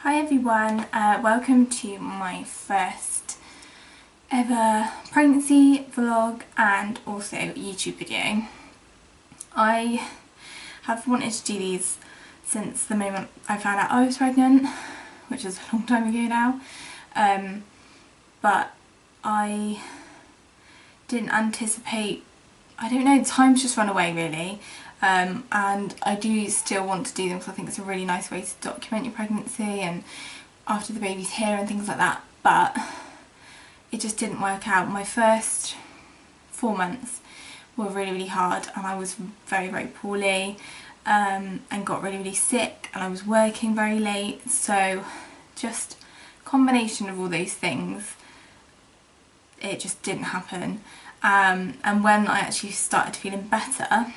Hi everyone, welcome to my first ever pregnancy vlog and also YouTube video. I have wanted to do these since the moment I found out I was pregnant, which is a long time ago now, but I didn't anticipate, I don't know, time's just run away really. And I do still want to do them because I think it's a really nice way to document your pregnancy and after the baby's here and things like that, but it just didn't work out. My first 4 months were really hard and I was very poorly and got really sick, and I was working very late, so just a combination of all those things, it just didn't happen. And when I actually started feeling better,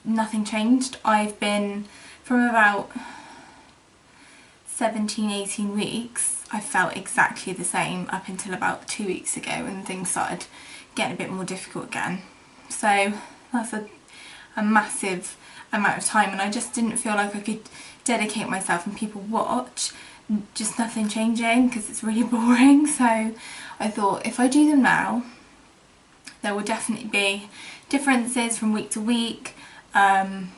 nothing changed. I've been, from about 17-18 weeks, I felt exactly the same up until about 2 weeks ago when things started getting a bit more difficult again. So that's a massive amount of time, and I just didn't feel like I could dedicate myself and people watch just nothing changing because it's really boring. So I thought if I do them now, there will definitely be differences from week to week, and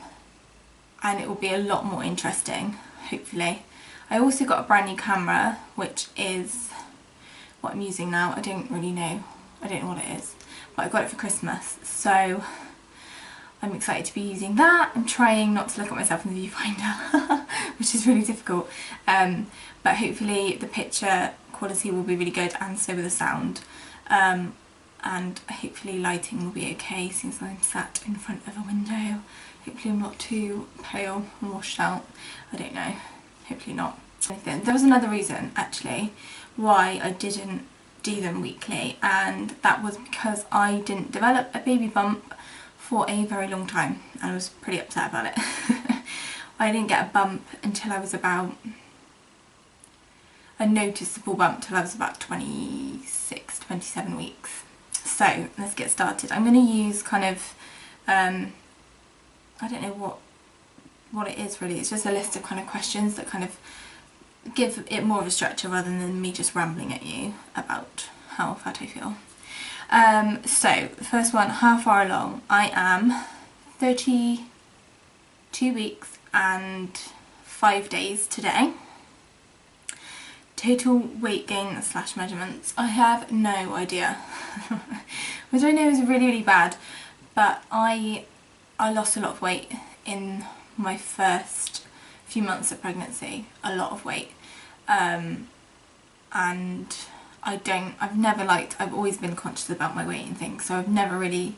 it will be a lot more interesting, hopefully. I also got a brand new camera, which is what I'm using now. I don't know what it is, but I got it for Christmas, so I'm excited to be using that. I'm trying not to look at myself in the viewfinder, which is really difficult, but hopefully the picture quality will be really good, and so will the sound. And hopefully lighting will be okay since I'm sat in front of a window. Hopefully I'm not too pale and washed out. I don't know, hopefully not. There was another reason actually why I didn't do them weekly, and that was because I didn't develop a baby bump for a very long time, and I was pretty upset about it. I didn't get a bump until I was about, a noticeable bump till I was about 26, 27 weeks. So let's get started. I'm going to use kind of, I don't know what it is really. It's just a list of kind of questions that kind of give it more of a structure rather than me just rambling at you about how fat I feel. So the first one, how far along? I am 32 weeks and 5 days today. Total weight gain / measurements, I have no idea. Which I know is really bad, but I lost a lot of weight in my first few months of pregnancy, a lot of weight, and I've always been conscious about my weight and things, so I've never really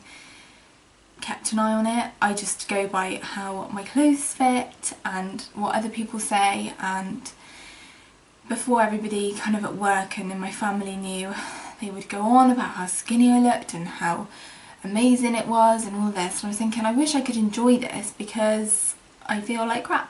kept an eye on it. I just go by how my clothes fit and what other people say, and before everybody kind of at work and in my family knew, they would go on about how skinny I looked and how amazing it was and all this, and I was thinking I wish I could enjoy this because I feel like crap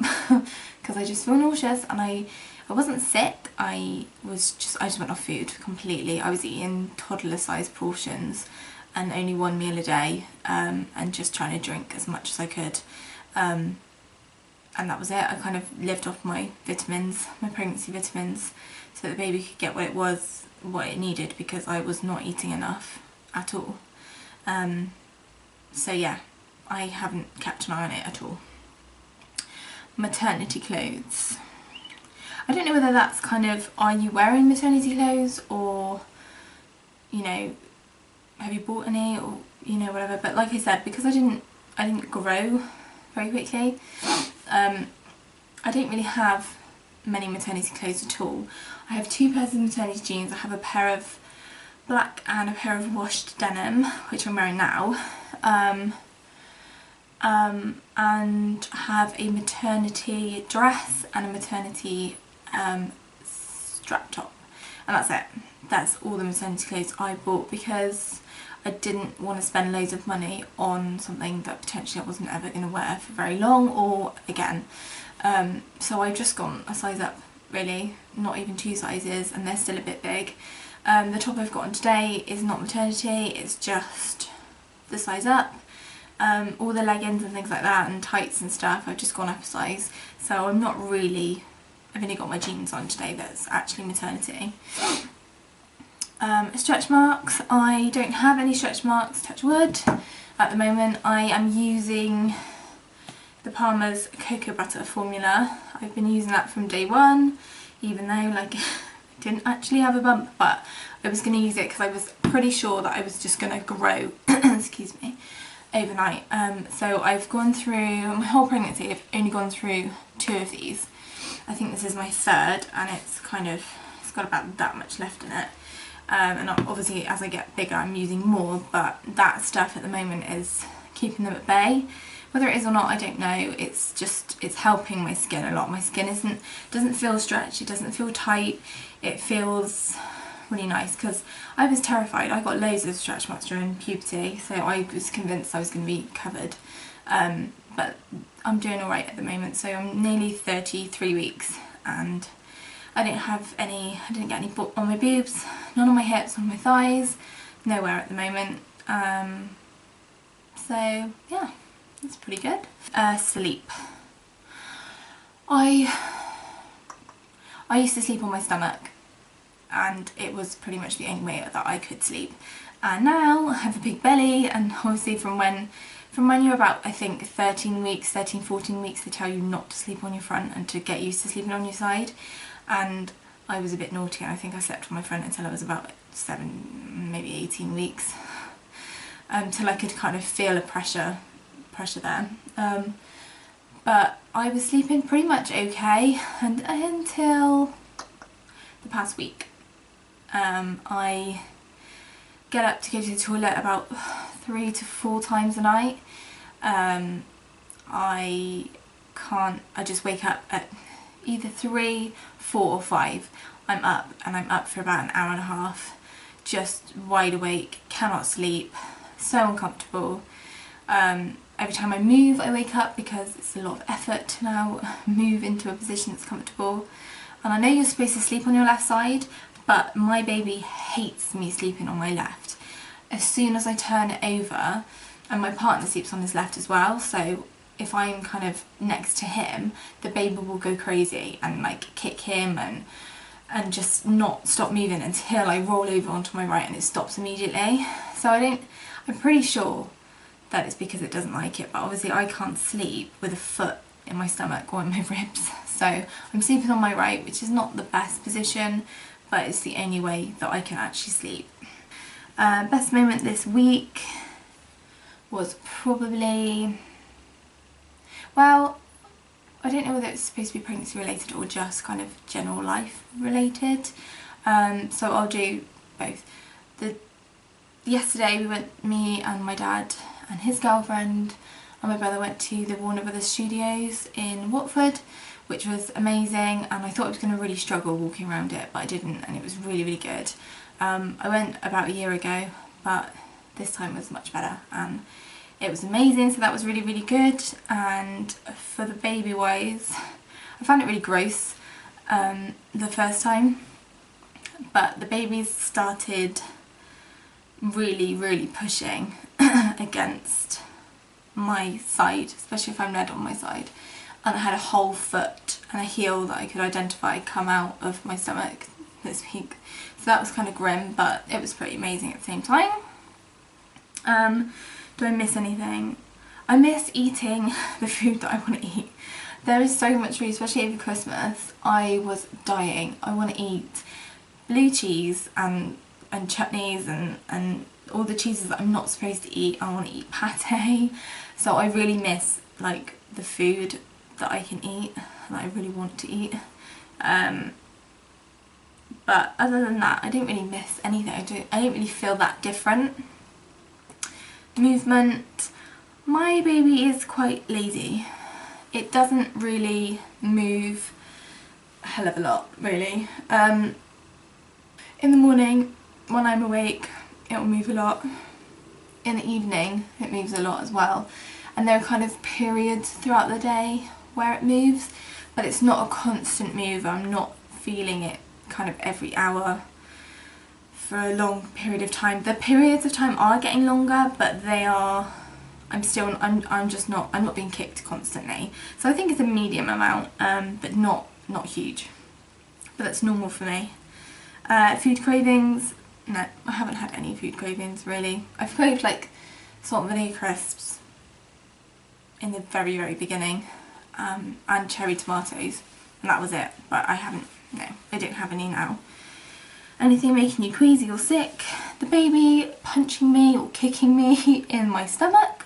because I just feel nauseous, and I wasn't sick, I just went off food completely. I was eating toddler sized portions and only one meal a day, and just trying to drink as much as I could, and that was it. I kind of lived off my vitamins, my pregnancy vitamins, so that the baby could get what it needed, because I was not eating enough at all. So yeah, I haven't kept an eye on it at all. Maternity clothes. I don't know whether that's kind of, are you wearing maternity clothes, or, you know, have you bought any, or, you know, whatever. But like I said, because I didn't grow very quickly, I don't really have many maternity clothes at all. I have 2 pairs of maternity jeans. I have a pair of black and a pair of washed denim, which I'm wearing now, and have a maternity dress and a maternity strap top, and that's it. That's all the maternity clothes I bought because I didn't want to spend loads of money on something that potentially I wasn't ever going to wear for very long or again. So I've just gone a size up really, not even 2 sizes, and they're still a bit big. The top I've got on today is not maternity, it's just the size up. all the leggings and things like that and tights and stuff, I've just gone up a size. So I'm not really, I've only got my jeans on today that's actually maternity. Stretch marks, I don't have any stretch marks, touch wood. At the moment I am using the Palmer's Cocoa Butter formula. I've been using that from day one, even though like I didn't actually have a bump, but I was going to use it because I was pretty sure that I was just going to grow, excuse me, overnight. So I've gone through my whole pregnancy, I've only gone through 2 of these. I think this is my 3rd, and it's got about that much left in it. And obviously as I get bigger I'm using more, but that stuff at the moment is keeping them at bay. Whether it is or not, I don't know. It's helping my skin a lot. My skin doesn't feel stretched, it doesn't feel tight, it feels really nice, because I was terrified. I got loads of stretch marks during puberty, so I was convinced I was going to be covered. But I'm doing alright at the moment, so I'm nearly 33 weeks and I didn't get any on my boobs, none on my hips, on my thighs, nowhere at the moment. So yeah, that's pretty good. Sleep. I used to sleep on my stomach, and it was pretty much the only way that I could sleep. And now I have a big belly, and obviously from when you're about, I think 13, 14 weeks, they tell you not to sleep on your front and to get used to sleeping on your side. And I was a bit naughty, and I think I slept on my front until I was about 7, maybe 18 weeks, till I could kind of feel a pressure there. But I was sleeping pretty much okay, and until the past week. I get up to go to the toilet about 3 to 4 times a night. I just wake up at either 3, 4 or 5. I'm up, and I'm up for about an hour and a half, just wide awake, cannot sleep, so uncomfortable. Every time I move I wake up, because it's a lot of effort to now move into a position that's comfortable. And I know you're supposed to sleep on your left side, but my baby hates me sleeping on my left. As soon as I turn it over, and my partner sleeps on his left as well, so if I'm kind of next to him, the baby will go crazy and like kick him and just not stop moving until I roll over onto my right and it stops immediately. So I'm pretty sure that it's because it doesn't like it, but obviously I can't sleep with a foot in my stomach or in my ribs. So I'm sleeping on my right, which is not the best position, but it's the only way that I can actually sleep. Best moment this week was probably, well, I don't know whether it's supposed to be pregnancy related or just kind of general life related. So I'll do both. Yesterday me and my dad and his girlfriend and my brother went to the Warner Brothers Studios in Watford, which was amazing, and I thought I was going to really struggle walking around it, but I didn't, and it was really, really good. I went about a year ago, but this time was much better, and it was amazing, so that was really, really good. And for the baby wise, I found it really gross the first time, but the babies started really, really pushing against my side, especially if I'm led on my side, and I had a whole foot and a heel that I could identify come out of my stomach this week. So that was kind of grim, but it was pretty amazing at the same time. Do I miss anything? I miss eating the food that I want to eat. There is so much food, especially over Christmas. I was dying. I want to eat blue cheese and chutneys and all the cheeses that I'm not supposed to eat. I want to eat pate. So I really miss like the food that I can eat, that I really want to eat. But other than that, I don't really miss anything. I don't really feel that different. Movement. My baby is quite lazy. It doesn't really move a hell of a lot, really. In the morning, when I'm awake, it will move a lot. In the evening, it moves a lot as well. And there are kind of periods throughout the day where it moves, but it's not a constant move. I'm not feeling it kind of every hour for a long period of time. The periods of time are getting longer, but they are I'm not being kicked constantly. So I think it's a medium amount, but not huge. But that's normal for me. Food cravings, no, I haven't had any food cravings really. I've craved like salt and vinegar crisps in the very beginning, and cherry tomatoes, and that was it. But I don't have any now. Anything making you queasy or sick? The baby punching me or kicking me in my stomach.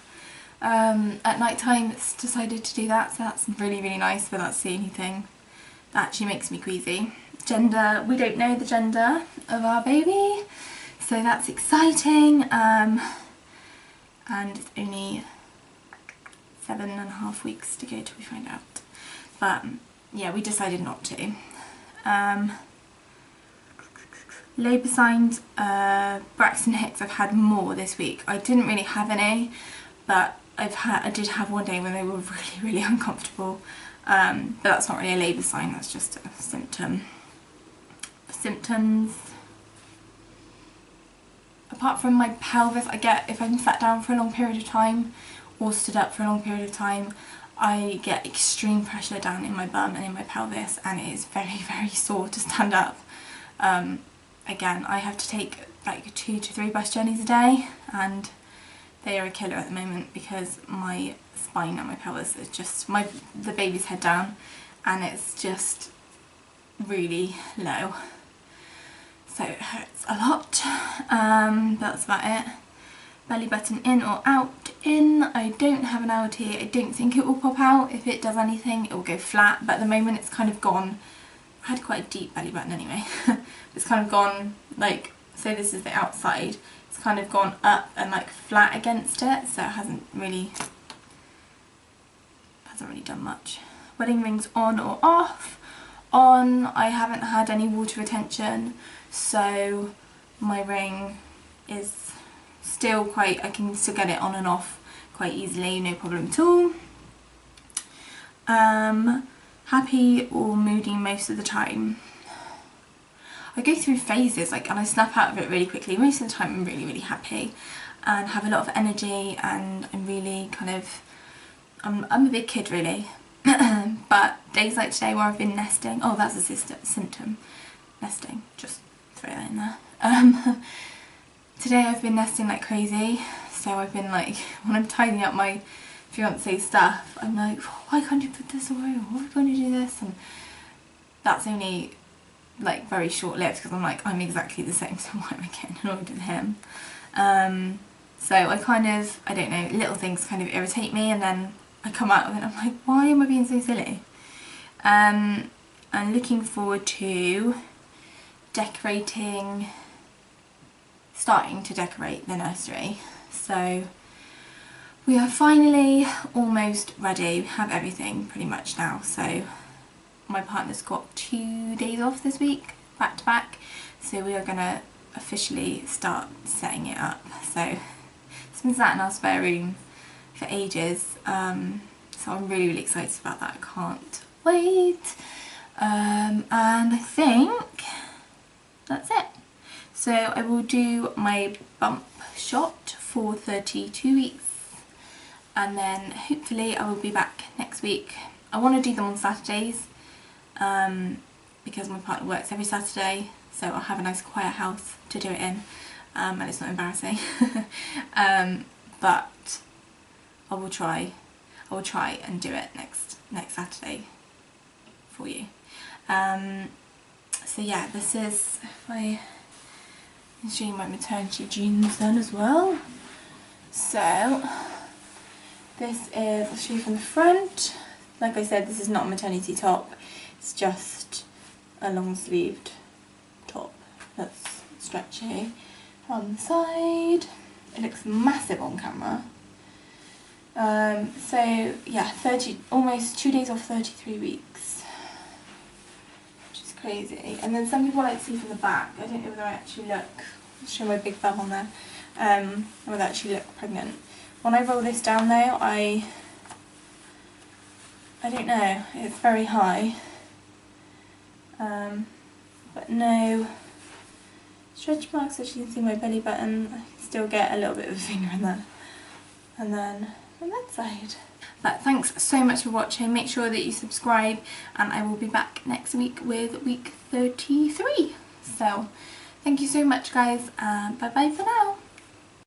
At night time it's decided to do that, so that's really nice, but that's the only thing that actually makes me queasy. Gender, we don't know the gender of our baby, so that's exciting, and it's only 7.5 weeks to go till we find out. But yeah, we decided not to. Labour signs, Braxton Hicks, I've had more this week. I didn't really have any, but I did have one day when they were really uncomfortable. But that's not really a labour sign, that's just a symptom. Symptoms. Apart from my pelvis, I get, if I'm sat down for a long period of time or stood up for a long period of time, I get extreme pressure down in my bum and in my pelvis, and it is very sore to stand up. Again, I have to take like 2 to 3 bus journeys a day, and they are a killer at the moment because my spine and my pelvis is just, the baby's head down, and it's just really low. So it hurts a lot. That's about it. Belly button in or out? In. I don't have an LT. I don't think it will pop out. If it does anything, it will go flat, but at the moment it's kind of gone. I had quite a deep belly button anyway. It's kind of gone, like, so this is the outside. It's kind of gone up and like flat against it, so it hasn't really done much. Wedding rings on or off? On. I haven't had any water retention, so my ring is still quite, I can still get it on and off quite easily, no problem at all. Happy or moody most of the time? I go through phases, like, and I snap out of it really quickly. Most of the time I'm really happy and have a lot of energy, and I'm really kind of, I'm a big kid really. But days like today where I've been nesting, oh, that's a symptom, nesting, just throw that in there. Today I've been nesting like crazy, so I've been like, when I'm tidying up my fiance's stuff, I'm like, why can't you put this away, or why are we going to do this? And that's only like very short-lived, because I'm like, I'm exactly the same, so why am I getting annoyed with him? So I kind of, I don't know, little things kind of irritate me, and then I come out of it and I'm like, why am I being so silly? I'm looking forward to starting to decorate the nursery. So we are finally almost ready, we have everything pretty much now. So my partner's got 2 days off this week, back to back, so we are going to officially start setting it up. So it's been sat in our spare room for ages, so I'm really excited about that, I can't wait. And I think that's it. So I will do my bump shot for 32 weeks, and then hopefully I will be back next week. I want to do them on Saturdays, because my partner works every Saturday, so I'll have a nice quiet house to do it in, and it's not embarrassing. But I will try and do it next Saturday for you. So yeah, this is, if I can show you my maternity jeans then as well. So this is, I'll show you from the front. Like I said, this is not a maternity top, it's just a long sleeved top that's stretchy. On the side, it looks massive on camera. So yeah, almost 2 days off 33 weeks, which is crazy. And then some people like to see from the back. I don't know whether I actually look, I'll show my big bum on there, whether I actually look pregnant. When I roll this down though, I don't know, it's very high, but no stretch marks, as you can see my belly button. I can still get a little bit of a finger in there. and then from that side. But thanks so much for watching. Make sure that you subscribe, and I will be back next week with week 33. So thank you so much guys, and bye bye for now.